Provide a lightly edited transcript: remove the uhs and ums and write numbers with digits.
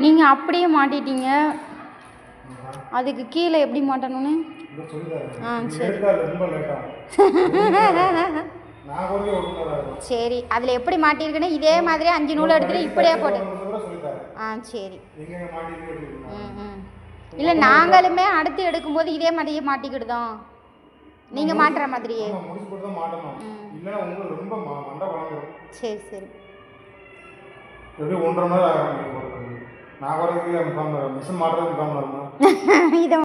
நீங்கள் அப்படியே மாட்டிட்டீங்க, அதுக்கு கீழே எப்படி மாட்டணும்னு? சரி சரி, அதில் எப்படி மாட்டியிருக்குன்னு இதே மாதிரி 5 நூல் எடுத்துகிட்டு இப்படியே போட்டு. சரி. இல்லை, நாங்களுமே அடுத்து எடுக்கும்போது இதே மாதிரியே மாட்டிக்கிடுதோம், நீங்கள் மாட்டுற மாதிரியே. சரி சரி. எப்படி 1.5 மணி நேரம் ஆகும் நான் வரதுக்கு மிஷின் மாட்டுறதுக்கு இதை